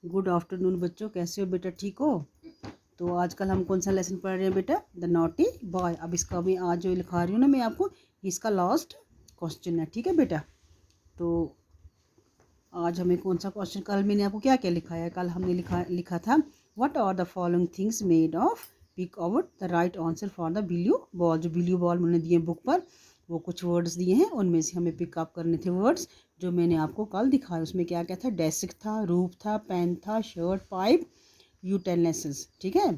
Good afternoon बच्चों, कैसे हो बेटा? ठीक हो? तो आजकल हम कौन सा लेसन पढ़ रहे हैं बेटा? The naughty boy. अब इसका भी आज जो लिखा रही हूँ ना मैं आपको, इसका लास्ट क्वेश्चन है, ठीक है बेटा? तो आज हमें कौन सा क्वेश्चन, कल मैंने आपको क्या क्या लिखा है? कल हमने लिखा था what are the following things made of, pick out the right answer for the blue ball. जो बिल्यू बॉल मैंने दिए बुक पर, वो कुछ वर्ड्स दिए हैं, उनमें से हमें पिकअप करने थे वर्ड्स जो मैंने आपको कल दिखाया। उसमें क्या क्या था? डेस्क था, रूफ था, पेन था, शर्ट, पाइप, यूटेंसिल्स, ठीक है?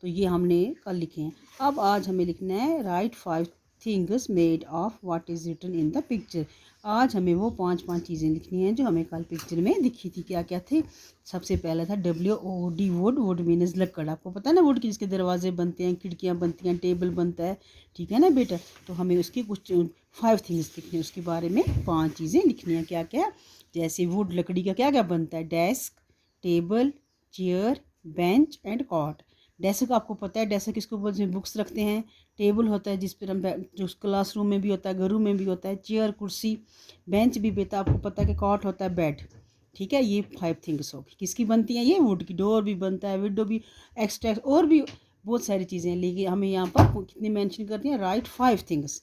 तो ये हमने कल लिखे हैं। अब आज हमें लिखना है write 5 things made of what is written in the picture. आज हमें वो पांच चीज़ें लिखनी हैं जो हमें कल पिक्चर में दिखी थी। क्या क्या थे? सबसे पहला था WOOD, वुड। वुड मीन्स लकड़। आपको पता है ना वुड की, जिसके दरवाजे बनते हैं, खिड़कियाँ बनती हैं, टेबल बनता है, ठीक है ना बेटा? तो हमें उसकी कुछ 5 थिंग्स लिखनी है, उसके बारे में 5 चीज़ें लिखनी है। क्या क्या? जैसे वुड, लकड़ी का क्या क्या बनता है? Desk, table, chair, bench and cot. Desk आपको पता है, डेस्क किसको बोलते हैं? बुक्स रखते हैं। टेबल होता है जिस पर हम जो क्लासरूम में भी होता है, घरों में भी होता है। चेयर, कुर्सी। बेंच भी बेटा आपको पता है कि कॉट होता है, बेड, ठीक है? ये 5 थिंग्स होगी। किसकी बनती हैं ये? वुड की। डोर भी बनता है, विंडो भी, एक्स्ट्रा और भी बहुत सारी चीज़ें। लेकिन हमें यहाँ पर कितनी मेंशन करती हैं? Right 5 things.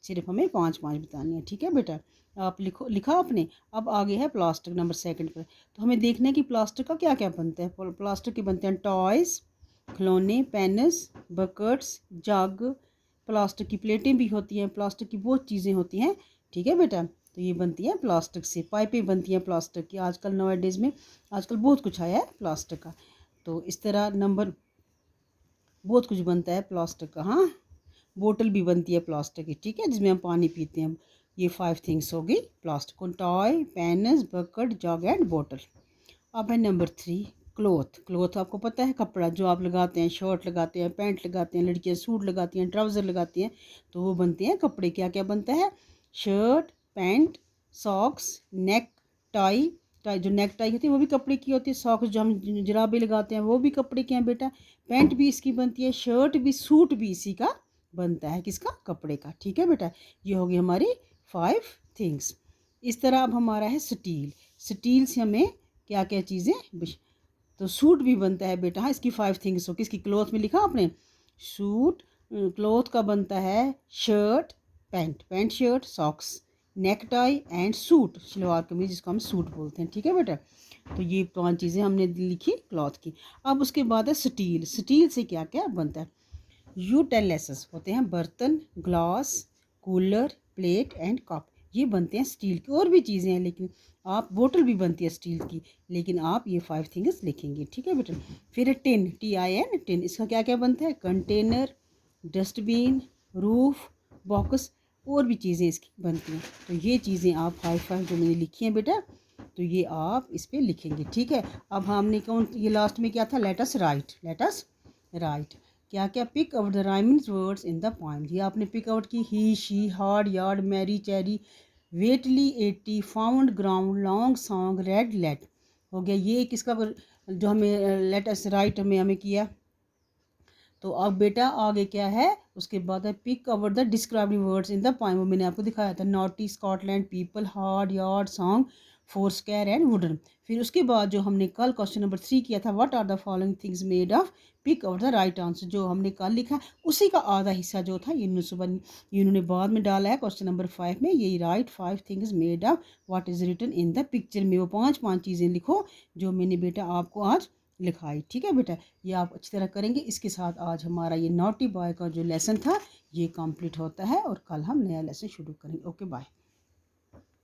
सिर्फ हमें 5 बतानी है, ठीक है बेटा? आप लिखा आपने। अब आगे है प्लास्टिक नंबर 2 पर। तो हमें देखना है कि प्लास्टिक का क्या क्या बनता है। प्लास्टिक के बनते हैं टॉयज़, खिलौने, पेन्स, बकेट्स, जग। प्लास्टिक की प्लेटें भी होती हैं, प्लास्टिक की बहुत चीज़ें होती हैं, ठीक है बेटा? तो ये बनती हैं प्लास्टिक से। पाइपें बनती हैं प्लास्टिक की। आजकल नवे डेज में आजकल बहुत कुछ आया है प्लास्टिक का। तो इस तरह नंबर बहुत कुछ बनता है प्लास्टिक का। हाँ, बोतल भी बनती है प्लास्टिक की, ठीक है, जिसमें हम पानी पीते हैं। ये 5 थिंग्स होगी प्लास्टिक को। Toy, pens, bucket, jug and बोतल। अब है नंबर 3, क्लोथ। क्लोथ आपको पता है, कपड़ा जो आप लगाते हैं, शर्ट लगाते हैं, पैंट लगाते हैं, लड़कियां सूट लगाती हैं, ट्राउज़र लगाती हैं, तो वो बनते हैं कपड़े। क्या क्या बनता है? Shirt, pant, socks, neck tie. Tie जो नेक टाई होती है वो भी कपड़े की होती है। सॉक्स जो हम जुराबे लगाते हैं वो भी कपड़े के हैं बेटा। पैंट भी इसकी बनती है, शर्ट भी, सूट भी इसी का बनता है। किसका? कपड़े का, ठीक है बेटा? ये होगी हमारी 5 थिंग्स। इस तरह अब हमारा है स्टील। स्टील से हमें क्या क्या चीज़ें? तो सूट भी बनता है बेटा। हाँ, इसकी 5 थिंग्स हो। किसकी? क्लॉथ में लिखा आपने। सूट, क्लॉथ का बनता है shirt, pant, pant shirt, socks, necktie and suit, salwar kameez, जिसको हम सूट बोलते हैं, ठीक है बेटा? तो ये 5 चीज़ें हमने लिखी क्लॉथ की। अब उसके बाद है स्टील। स्टील से क्या क्या बनता है? यूटेंसिल्स होते हैं, बर्तन, glass, cooler, plate and cup. ये बनते हैं स्टील की। और भी चीज़ें हैं, लेकिन आप, बोतल भी बनती है स्टील की, लेकिन आप ये 5 थिंग्स लिखेंगे, ठीक है बेटा? फिर है टिन, TIN, टिन। इसका क्या क्या बनता है? कंटेनर, डस्टबिन, रूफ, बॉक्स, और भी चीज़ें इसकी बनती हैं। तो ये चीज़ें आप 5 जो मैंने लिखी हैं बेटा, तो ये आप इस पर लिखेंगे, ठीक है? अब हमने कौन, ये लास्ट में क्या था? Let's write, let's write. क्या क्या? Pick out the rhyming words in the poem. ये आपने पिक आउट की। He, she, hard, yard, Mary, cherry, wetly, 80, found, ground, long, song, red, let. हो गया ये किसका? जो हमें लेटस राइट हमें किया। तो अब बेटा आगे क्या है? उसके बाद है pick out the describing words in the poem. वो मैंने आपको दिखाया था। Naughty, Scotland, people, hard, yard, song, four square and wooden. फिर उसके बाद जो हमने कल क्वेश्चन नंबर 3 किया था, what are the following things made of, pick out the right answer, जो हमने कल लिखा, उसी का आधा हिस्सा जो था ये सुबह इन्होंने बाद में डाला है क्वेश्चन नंबर 5 में। यही write 5 things made of what is written in the picture में। वो 5 चीज़ें लिखो जो मैंने बेटा आपको आज लिखाई, ठीक है बेटा? ये आप अच्छी तरह करेंगे। इसके साथ आज हमारा ये नॉटी बॉय का जो लेसन था ये कंप्लीट होता है, और कल हम नया लेसन शुरू करेंगे। Okay, bye.